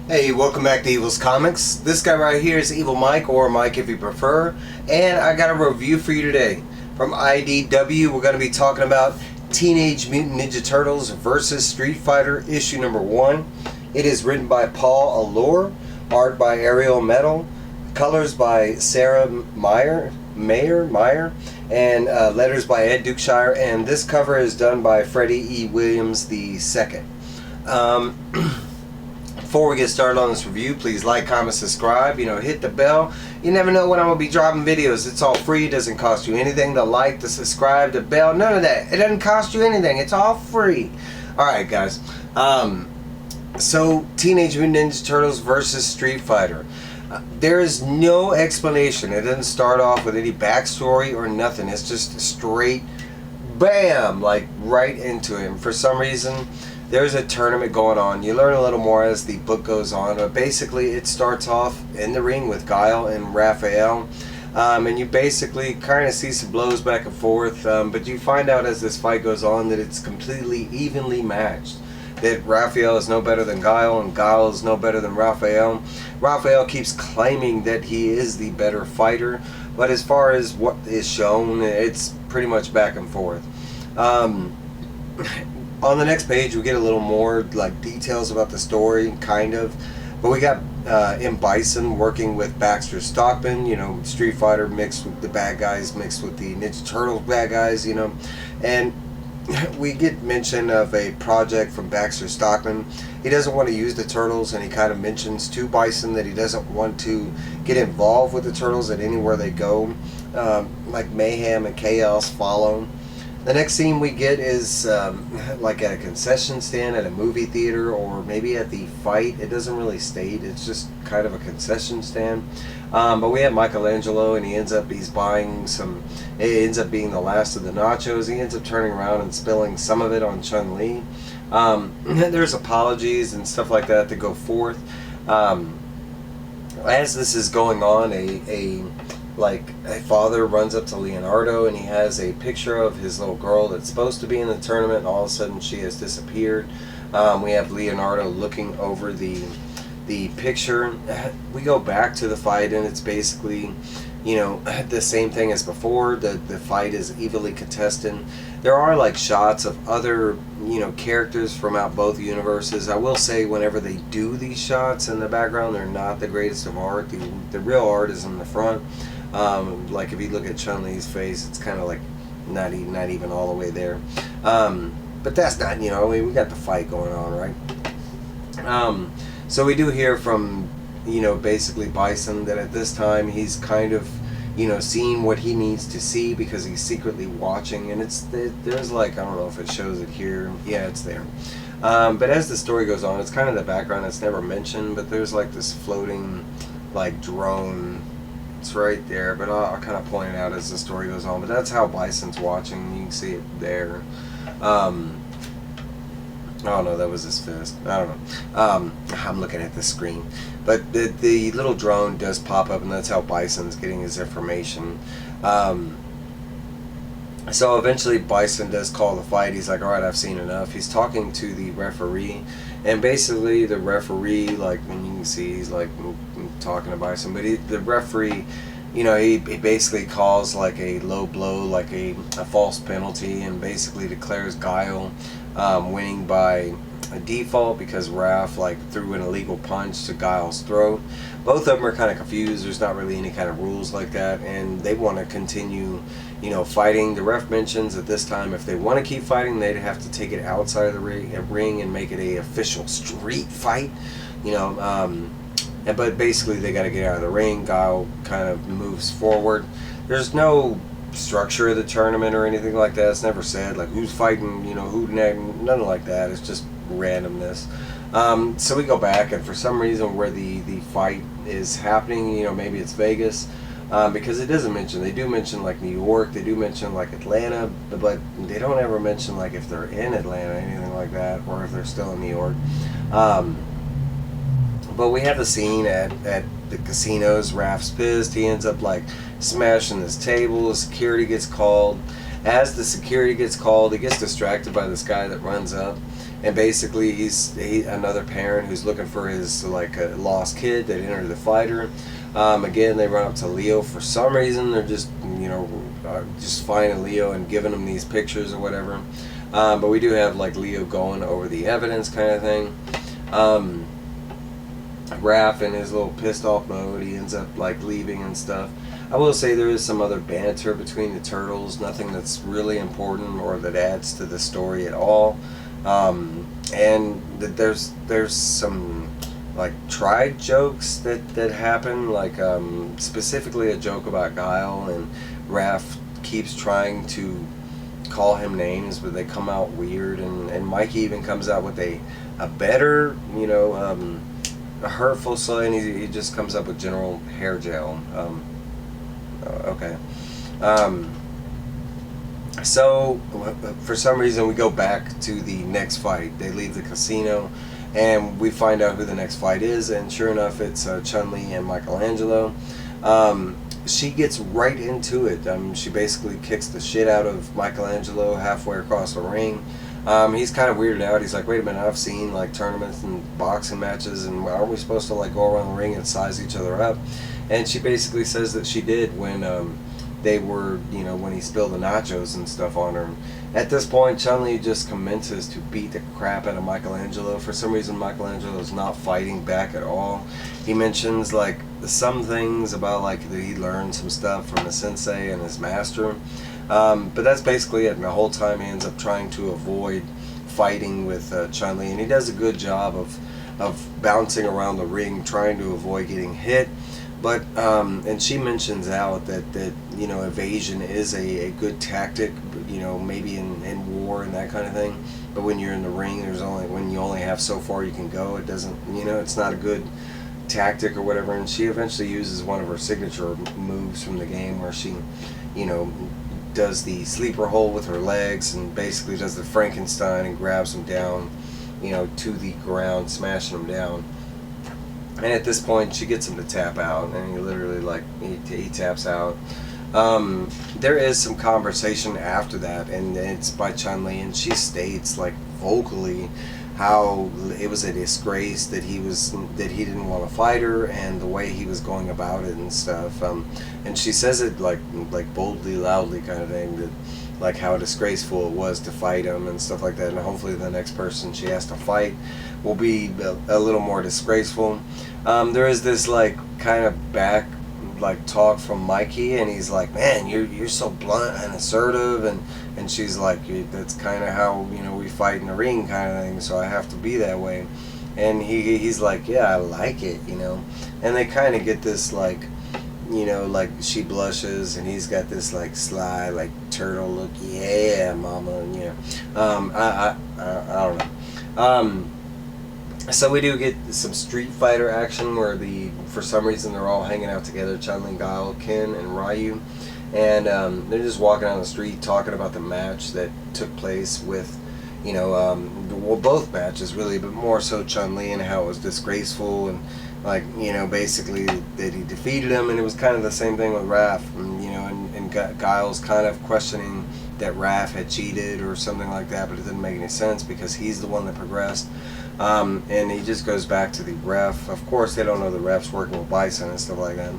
Hey, welcome back to Evil's Comics. This guy right here is Evil Mike, or Mike if you prefer, and I got a review for you today. From IDW, we're going to be talking about Teenage Mutant Ninja Turtles vs. Street Fighter, issue number 1. It is written by Paul Allor, art by Ariel Medel, colors by Sarah Myer, and letters by Ed Dukeshire, and this cover is done by Freddie E. Williams II. Before we get started on this review, please like, comment, subscribe, hit the bell. You never know when I'm going to be dropping videos. It's all free. It doesn't cost you anything to like, to subscribe, the bell, none of that. It doesn't cost you anything. It's all free. Alright guys, so Teenage Mutant Ninja Turtles versus Street Fighter. There is no explanation. It doesn't start off with any backstory or nothing. It's just straight bam, like right into it. And for some reason, there's a tournament going on. You learn a little more as the book goes on, but basically it starts off in the ring with Guile and Raphael, and you basically kind of see some blows back and forth, but you find out as this fight goes on that it's completely evenly matched. That Raphael is no better than Guile, and Guile is no better than Raphael. Raphael keeps claiming that he is the better fighter, but as far as what is shown, it's pretty much back and forth. On the next page, we get a little more like details about the story, kind of. But we got M. Bison working with Baxter Stockman, Street Fighter mixed with the bad guys, mixed with the Ninja Turtles bad guys, And we get mention of a project from Baxter Stockman. He doesn't want to use the Turtles, and he kind of mentions to Bison that he doesn't want to get involved with the Turtles at anywhere they go. Like mayhem and chaos follow. The next scene we get is like at a concession stand at a movie theater, or maybe at the fight. It doesn't really state. It's just kind of a concession stand. But we have Michelangelo, and he's buying some. It ends up being the last of the nachos. He ends up turning around and spilling some of it on Chun-Li. There's apologies and stuff like that go forth. As this is going on, a father runs up to Leonardo, and he has a picture of his little girl that's supposed to be in the tournament, and all of a sudden she has disappeared. We have Leonardo looking over the picture. We go back to the fight, and it's basically the same thing as before. The fight is evenly contested. There are like shots of other characters from out both universes. I will say, whenever they do these shots in the background, they're not the greatest of art. The real art is in the front. Like if you look at Chun-Li's face, it's kind of like not even all the way there. But that's not, we got the fight going on, right? So we do hear from, basically Bison that at this time he's kind of, seeing what he needs to see because he's secretly watching, and there's like, I don't know if it shows it here. Yeah, it's there. But as the story goes on, it's kind of the background that's never mentioned, but there's like this floating like drone. It's right there, but I'll kind of point it out as the story goes on. But that's how Bison's watching. You can see it there. Oh no, that was his fist. I don't know. I'm looking at the screen. But the little drone does pop up, and that's how Bison's getting his information. So eventually Bison does call the fight. He's like, alright, I've seen enough. He's talking to the referee, and basically the referee, like, and you can see he's like talking to Bison, but the referee, he basically calls like a low blow, like a false penalty, and basically declares Guile winning by a default because Raph threw an illegal punch to Guile's throat. Both of them are kind of confused. There's not really any kind of rules like that, and they want to continue fighting. The ref mentions at this time, if they want to keep fighting, they'd have to take it outside of the ring and make it a official street fight. But basically they got to get out of the ring. Guile kind of moves forward. There's no structure of the tournament or anything like that. It's never said like who's fighting, who, nothing like that. It's just randomness. So we go back, and for some reason where the fight is happening, maybe it's Vegas, because it doesn't mention. They do mention like New York, they do mention like Atlanta, but they don't ever mention like if they're in Atlanta, anything like that, or if they're still in New York. But we have the scene at the casinos. Raph's pissed. He ends up like smashing this table. Security gets called. As the security gets called, he gets distracted by this guy that runs up, and basically he's another parent who's looking for his like a lost kid that entered the fighter. Again, they run up to Leo for some reason. They're just just finding Leo and giving him these pictures or whatever. But we do have like Leo going over the evidence kind of thing. Raph in his little pissed off mode, he ends up like leaving and stuff. I will say there is some other banter between the turtles, nothing that's really important or that adds to the story at all. And there's some like tried jokes that happen, like specifically a joke about Guile, and Raph keeps trying to call him names, but they come out weird, and Mikey even comes out with a better, a hurtful slang. He just comes up with general hair gel. Okay. So for some reason we go back to the next fight. They leave the casino, and we find out who the next fight is, and sure enough, it's Chun-Li and Michelangelo. She gets right into it. She basically kicks the shit out of Michelangelo halfway across the ring. He's kind of weirded out. He's like, wait a minute, I've seen like tournaments and boxing matches, and aren't we supposed to like go around the ring and size each other up? And she basically says that she did when they were, when he spilled the nachos and stuff on her. At this point, Chun-Li just commences to beat the crap out of Michelangelo. For some reason, Michelangelo is not fighting back at all. He mentions like some things about like that he learned some stuff from his sensei and his master. But that's basically it. And the whole time he ends up trying to avoid fighting with Chun-Li, and he does a good job of bouncing around the ring, trying to avoid getting hit. But and she mentions out that evasion is a good tactic, maybe in war and that kind of thing. But when you're in the ring, when you only have so far you can go, it doesn't, it's not a good tactic or whatever. And she eventually uses one of her signature moves from the game, where she, does the sleeper hold with her legs and basically does the Frankenstein and grabs him down, to the ground, smashing him down. And at this point, she gets him to tap out, and he literally, he taps out. There is some conversation after that, and it's by Chun-Li, and she states, vocally, how it was a disgrace that he didn't want to fight her, and the way he was going about it and stuff. And she says it like boldly, loudly kind of thing, that how disgraceful it was to fight him and stuff like that. And hopefully the next person she has to fight will be a little more disgraceful. There is this kind of back talk from Mikey, and he's like, man, you're so blunt and assertive, and she's like, that's kind of how we fight in the ring kind of thing, so I have to be that way. And he's like, yeah, I like it, and they kind of get this she blushes, and he's got this sly turtle look, yeah, mama, I don't know. So we do get some Street Fighter action where for some reason they're all hanging out together, Chun-Li, Guile, Ken, and Ryu, and they're just walking down the street talking about the match that took place with, both matches really, but more so Chun-Li, and how it was disgraceful, and basically that he defeated him. And it was kind of the same thing with Raph, and Guile's kind of questioning that Raph had cheated or something like that, but it didn't make any sense because he's the one that progressed. And he just goes back to the ref. Of course, they don't know the ref's working with Bison and stuff like that.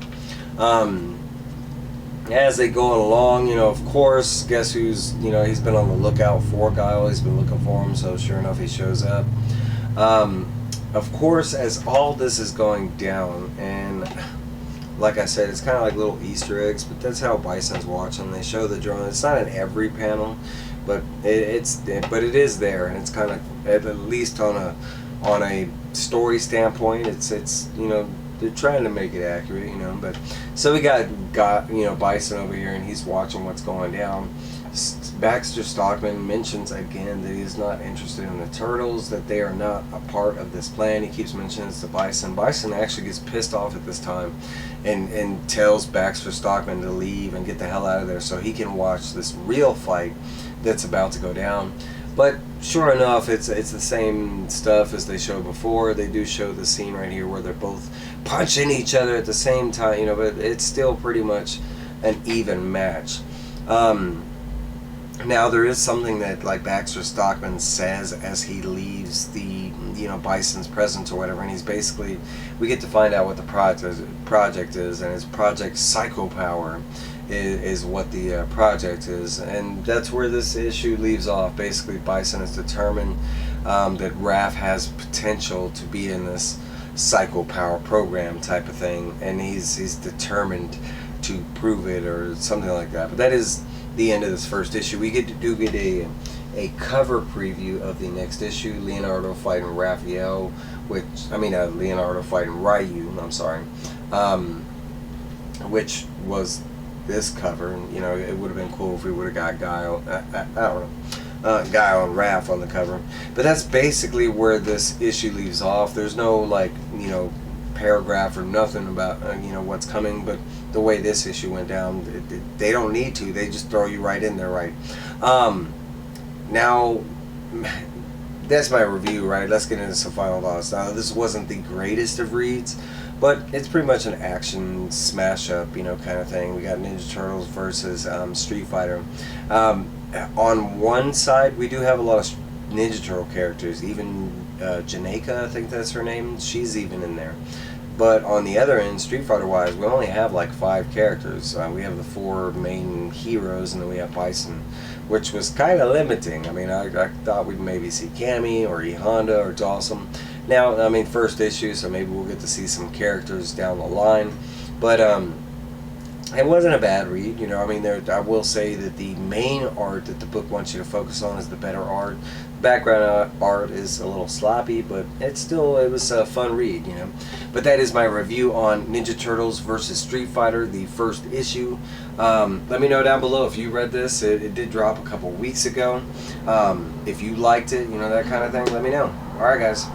As they go along, of course, guess who's, he's been on the lookout for Guile. He's been looking for him, so sure enough, he shows up. Of course, as all this is going down, and like I said, it's kind of like little Easter eggs, but that's how Bison's watching. They show the drone. It's not in every panel, but it is there, and it's kind of, at least on a story standpoint, it's they're trying to make it accurate, but so we got Bison over here, and he's watching what's going down. Baxter Stockman mentions again that he's not interested in the turtles, that they are not a part of this plan. He keeps mentioning this to Bison. Bison actually gets pissed off at this time and tells Baxter Stockman to leave and get the hell out of there so he can watch this real fight that's about to go down. But sure enough, it's the same stuff as they showed before. They do show the scene right here where they're both punching each other at the same time, but it's still pretty much an even match. Now there is something that like Baxter Stockman says as he leaves the Bison's presence or whatever, and he's basically, we get to find out what the project is, and it's Project Psycho Power is what the project is, and that's where this issue leaves off. Basically, Bison is determined that Raph has potential to be in this Psycho Power program type of thing, and he's determined to prove it or something like that. But that is the end of this first issue. We get a cover preview of the next issue. Leonardo fighting Raphael, Leonardo fighting Ryu. I'm sorry, which was this cover. And, it would have been cool if we would have got Guy on, Guy on Raph on the cover. But that's basically where this issue leaves off. There's no paragraph or nothing about what's coming, but the way this issue went down, they don't need to. They just throw you right in there, right? Now, that's my review, right? Let's get into some final thoughts. Now, this wasn't the greatest of reads, but it's pretty much an action smash-up, kind of thing. We got Ninja Turtles versus Street Fighter. On one side, we do have a lot of Ninja Turtle characters. Even Janeka, I think that's her name. She's even in there. But on the other end, Street Fighter wise, we only have like 5 characters. We have the 4 main heroes, and then we have Bison, which was kind of limiting. I thought we'd maybe see Cammy or E Honda or Dawson. Now, first issue, so maybe we'll get to see some characters down the line. But it wasn't a bad read, I will say that the main art that the book wants you to focus on is the better art. Background art is a little sloppy, but it was a fun read, But that is my review on Ninja Turtles versus Street Fighter, the first issue. Let me know down below if you read this. It did drop a couple weeks ago. If you liked it, that kind of thing, let me know. Alright, guys.